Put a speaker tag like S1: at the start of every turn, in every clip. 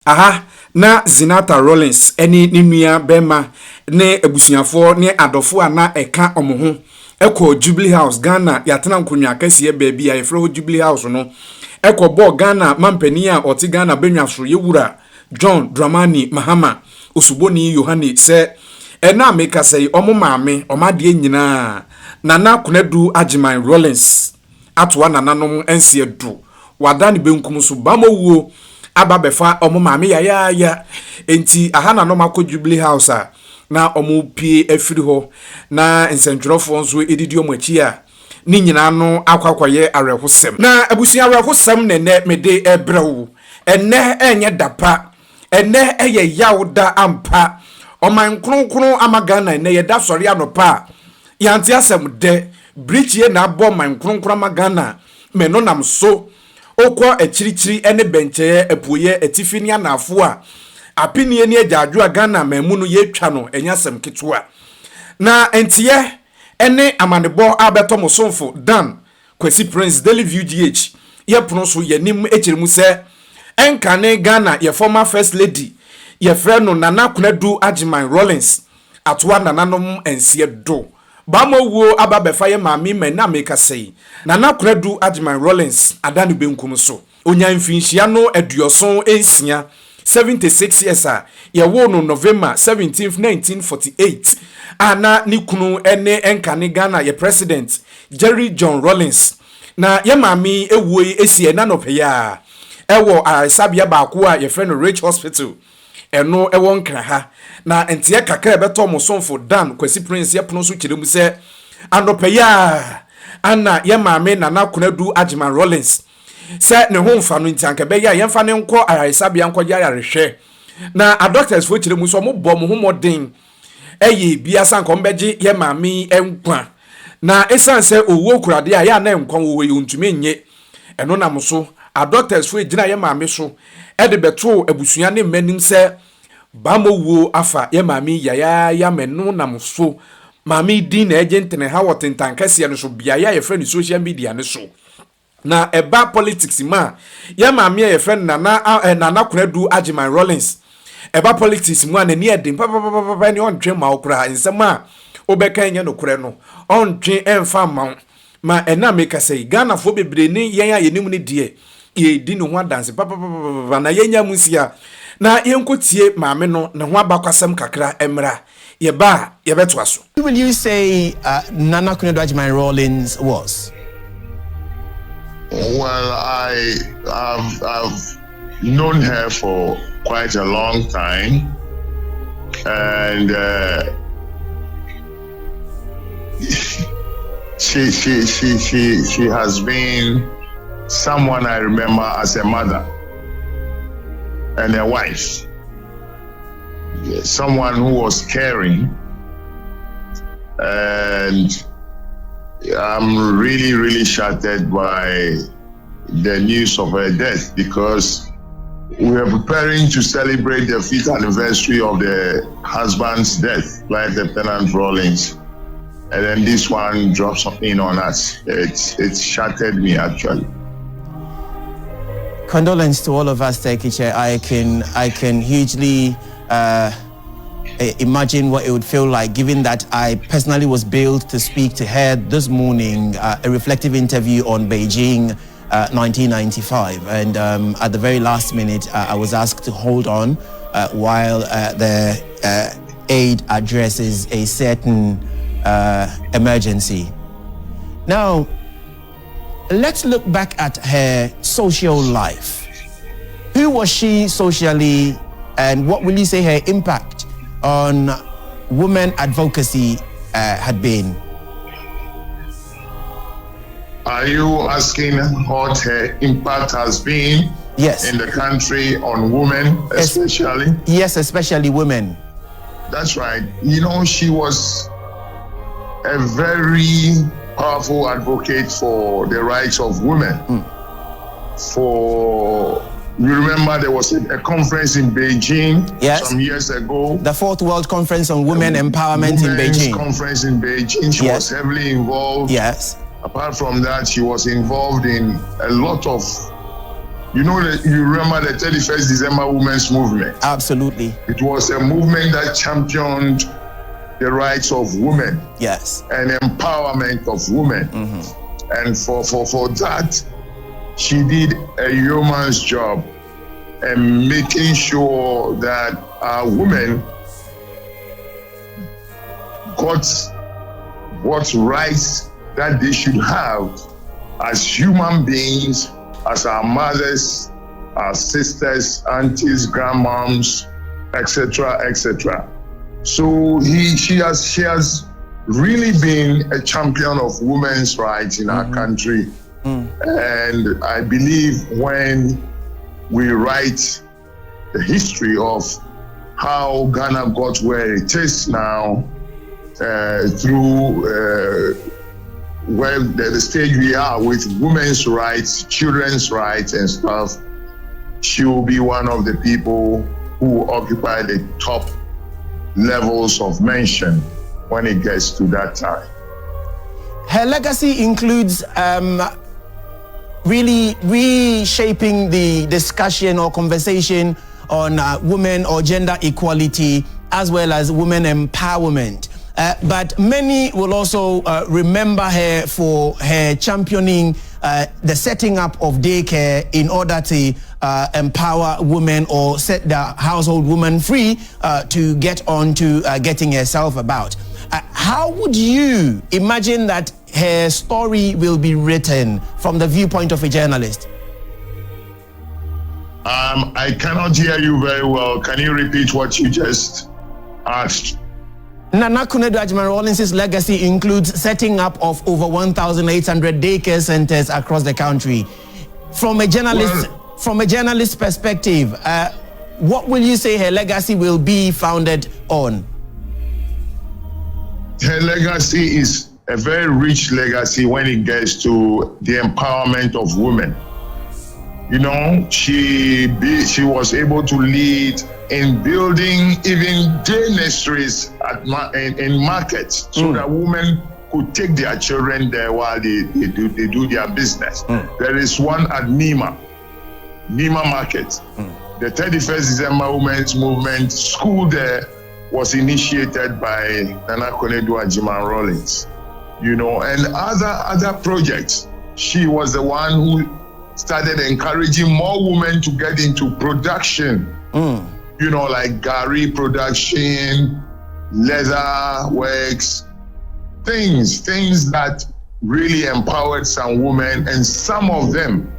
S1: aha na Agyeman-Rawlings eni ninua bema ne ebusuafo ne adofo ana eka omoho eko Jubilee House Ghana yatena nkonwa kase baabi ya efro Jubilee House no eko bo Ghana mampani a oti Ghana benwafro yewura John Dramani Mahama Osuboni Yohane se ena meka sei omo maame omade nyina nana Konadu Agyeman Rawlings atwa nananom ense du wadane benkum so bamowuo ababefa omo maame ya enti aha nanom akọ Jubilee House a na omo pie afiri ho na nsentwerofo nso edidi omachi a ni nyina no akwakwaye arehosem na abusuan arehosem nene mede ebrewo enne enye dapa enne eye yawda ampa oman kronkron amagana enne ye da sori anopa yanti asem de bridge ye na abo man kronkron amagana meno nam so okwo echirichiri ene benche epuye etifini anafo a apini ni agyaadwo Ghana mamunu ye twa no enyasem ketwa na entiye ene amanebo abeto mosonfo dan Kwesi Prince Daily View GH ye pono so yenim echirimu se enkane Ghana ye former first lady ye frɛ no Nana Konadu Agyeman Rawlings atwa nananom ense do bamowuo ababefa ye maami mena meka sei Nana Konadu Agyeman Rawlings adane benkum so onya mfinhia no aduoson ensia 76 years ye wo no November 17th 1948 ana ni kunu ene enkane Ghana ye president Jerry John Rawlings na ye maami ewuo esi ena no peya ewo aresabia baako a ye friend Rich Hospital eno ewo nkra ha na entie kakra beto mosonfo dan Kwesi Prince ye pono so kiremu se anopeya ana ye maame Nana Konadu Agyeman Rawlings se ne ho mfa no ntianka be ya yemfa ne nko aresabia nko ya yarehwe na a doctors fo kiremu so mo bom ho modin eye bia sanko mbeji ye maame enkwa na esanse owo kurade a ya na enkwa wo we untumi nye eno nam so a doctors fo gina ye maame so ede beto abusua ne manim se bamowuo afa ye maame ya menu nam so maame din na agentene ha wotentan kase no so bia ya ye friend social media ne so na eba politics ma ye maame ye friend Nana Konadu Agyeman Rawlings eba politics mu anani edin papa ni ontwe ma okura nsema obeka enye no kure no ontwe emfa ma ena meka sei Ghana fo bebre ni yen ya yenim ni die ye di no ho dance papa na yenya musia na yenkotie maame no ne ho abakwasem kakra emra ye ba ye beto aso.
S2: Who will you say Nana Konadu Agyeman Rawlings was?
S3: Well, I've known her for quite a long time, and she has been someone I remember as a mother and a wife, someone who was caring, and I'm really shattered by the news of her death, because we are preparing to celebrate the 5th anniversary of the husband's death, like Lieutenant Rawlings, and then this one drops in on us. It shattered me, actually.
S2: Condolence to all of us, Tekiche. I can hugely imagine what it would feel like, given that I personally was billed to speak to her this morning, a reflective interview on Beijing 1995, and at the very last minute I was asked to hold on while the aide addresses a certain emergency. Now let's look back at her social life. Who was she socially, and what will you say her impact on women advocacy had been?
S3: Are you asking what her impact has been?
S2: Yes.
S3: In the country on women, especially?
S2: Yes, especially women.
S3: That's right. You know, she was a very powerful advocate for the rights of women. You remember there was a conference in Beijing some years ago.
S2: The 4th World Conference on Women Empowerment in Beijing.
S3: Conference in Beijing. She was heavily involved.
S2: Yes.
S3: Apart from that, she was involved in a lot of You know that you remember the 31st December Women's Movement.
S2: Absolutely.
S3: It was a movement that championed the rights of women.
S2: Yes.
S3: And empowerment of women. Mm-hmm. And for that, she did a yeoman's job and making sure that our women got what rights that they should have as human beings, as our mothers, our sisters, aunties, grandmoms, etc., etc. So she has really been a champion of women's rights in our country. And I believe when we write the history of how Ghana got where it is now, through where the stage we are with women's rights, children's rights and stuff, she will be one of the people who occupy the top levels of mention when it gets to that time.
S2: Her legacy includes really reshaping the discussion or conversation on women or gender equality, as well as women empowerment. But many will also remember her for her championing the setting up of daycare in order to empower women or set the household woman free to get on to getting herself about. How would you imagine that her story will be written from the viewpoint of a journalist?
S3: I cannot hear you very well. Can you repeat what you just asked?
S2: Nana Konadu Agyeman-Rawlings' legacy includes setting up of over 1,800 daycare centers across the country. From a journalist perspective, what will you say her legacy will be founded on?
S3: Her legacy is a very rich legacy when it gets to the empowerment of women. You know, she was able to lead in building even day nurseries in markets so that women could take their children there while they do their business. There is one at Nima Market. The 31st December Women's Movement school there was initiated by Nana Konadu Agyeman-Rawlings. You know, and other projects. She was the one who started encouraging more women to get into production. You know, like Gary production, leather works, things that really empowered some women, and some of them,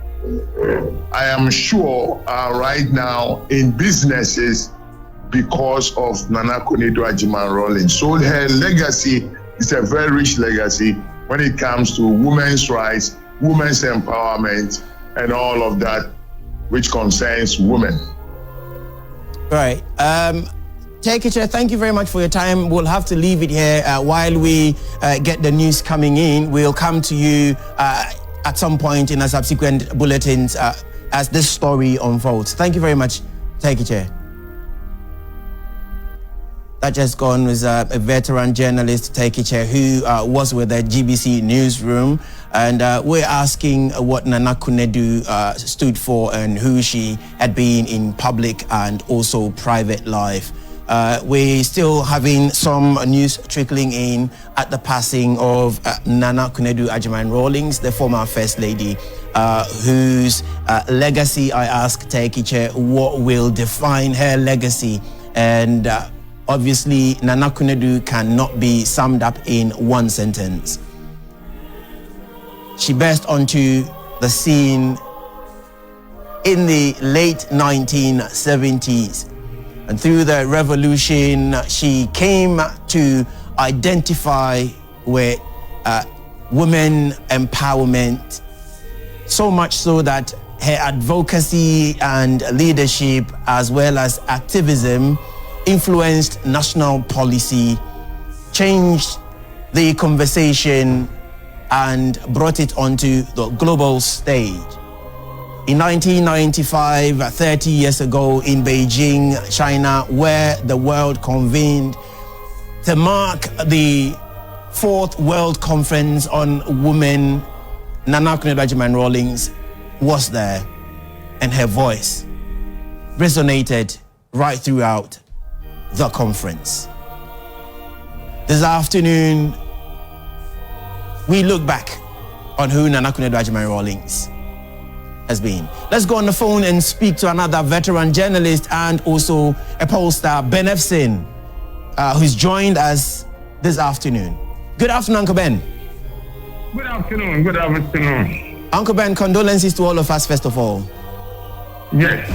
S3: I am sure, are right now in businesses because of Nana Konadu Agyeman-Rawlings. So her legacy is a very rich legacy when it comes to women's rights, women's empowerment, and all of that which concerns women.
S2: Right. Take it, thank you very much for your time. We'll have to leave it here while we get the news coming in. We'll come to you at some point in a subsequent bulletins as this story unfolds. Thank you very much. Take it. That just gone was a veteran journalist, Tekiche, who was with the GBC newsroom. And we're asking what Nana Konadu stood for and who she had been in public and also private life. We're still having some news trickling in at the passing of Nana Konadu Agyeman-Rawlings, the former First Lady, whose legacy, I ask Tekiche, what will define her legacy? And obviously, Nana Konadu cannot be summed up in one sentence. She burst onto the scene in the late 1970s. And through the revolution, she came to identify with women empowerment, so much so that her advocacy and leadership, as well as activism, influenced national policy, changed the conversation, and brought it onto the global stage. In 1995, 30 years ago in Beijing, China, where the world convened to mark the 4th World Conference on Women, Nana Konadu Agyeman-Rawlings was there. and her voice resonated right throughout the conference. This afternoon, we look back on who Nana Konadu Agyeman-Rawlings has been. Let's go on the phone and speak to another veteran journalist and also a pollster, Ben Efsin, who's joined us this afternoon. Good afternoon, Uncle Ben.
S4: Good afternoon. Good afternoon.
S2: Uncle Ben, condolences to all of us, first of all.
S4: Yes.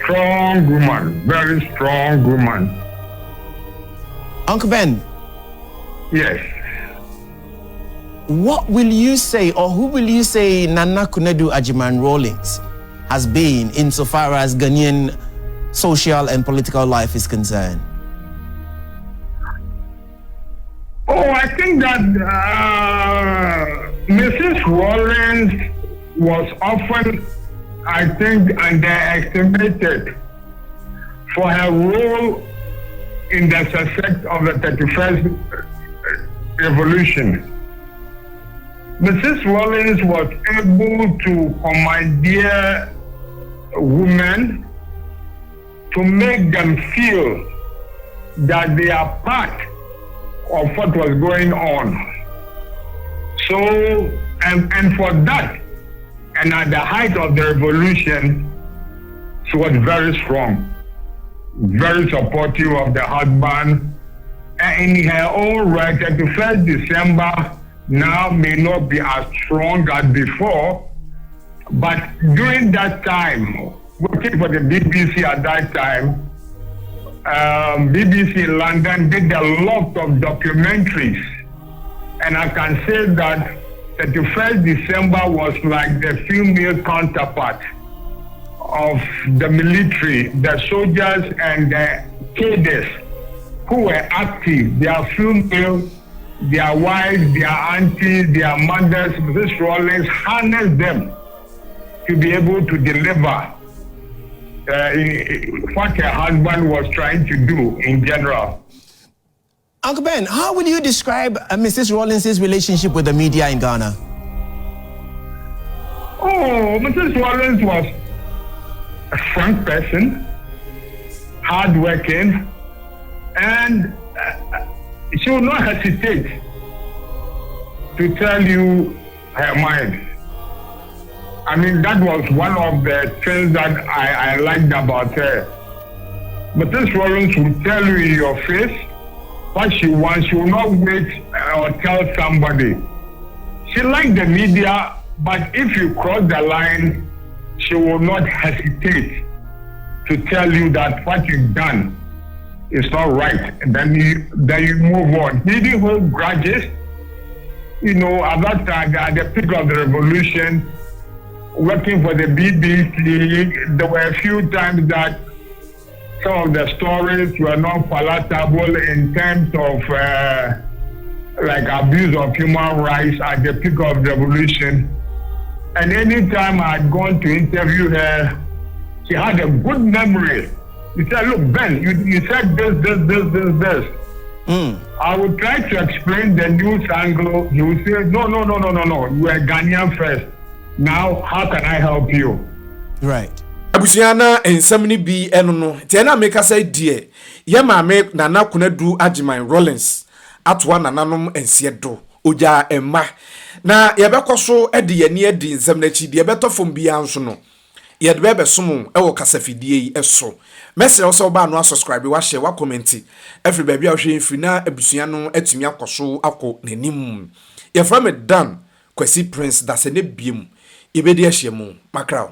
S4: Strong woman. Very strong woman.
S2: Uncle Ben.
S4: Yes.
S2: What will you say, or who will you say Nana Konadu Agyeman-Rawlings has been insofar as Ghanaian social and political life is concerned?
S4: Oh, I think that Mrs. Rawlings was often, I think, underestimated for her role in the success of the 31st revolution. Mrs. Rawlings was able to commandeer women to make them feel that they are part of what was going on. So, and for that, and at the height of the revolution, she was very strong, very supportive of the husband, and in her own right, 31st December now may not be as strong as before, but during that time, working for the BBC at that time, BBC London did a lot of documentaries, and I can say that 31st December was like the female counterpart of the military, the soldiers and the cadets who were active. They are female, their wives, their aunties, their mothers. Mrs. Rawlings harnessed them to be able to deliver what her husband was trying to do in general.
S2: Uncle Ben, how would you describe Mrs. Rawlings' relationship with the media in Ghana?
S4: Oh, Mrs. Rawlings was a frank person, hardworking, and she would not hesitate to tell you her mind. I mean, that was one of the things that I liked about her. Mrs. Rawlings would tell you in your face what she wants. She will not wait or tell somebody. She liked the media, but if you cross the line, she will not hesitate to tell you that what you've done is not right. And then you move on. He didn't hold grudges. You know, at that time, at the peak of the revolution, working for the BBC, there were a few times that some of the stories were not palatable in terms of like abuse of human rights at the peak of the revolution. And anytime I had gone to interview her, she had a good memory. She said, look, Ben, you said this. I would try to explain the news angle. You would say, no. You are Ghanaian first. Now, how can I help you?
S2: Right.
S1: Abusiana ensamni bi eno no tiana make say die ye ma me Nana Konadu Agyeman-Rawlings atwa nananom ense do oja emma na ye bekoso ede ye ne edi nsam na chi de betofom bia nso no ye de bebesom e wo kasafidie yi eso mesere so ba no subscribe wa share wa comment every baby a hwe mfi na abusua no atumi akoso akọ nanim ye from Dan Kwesi Prince da se ne biem ibedi ahye mu makraw.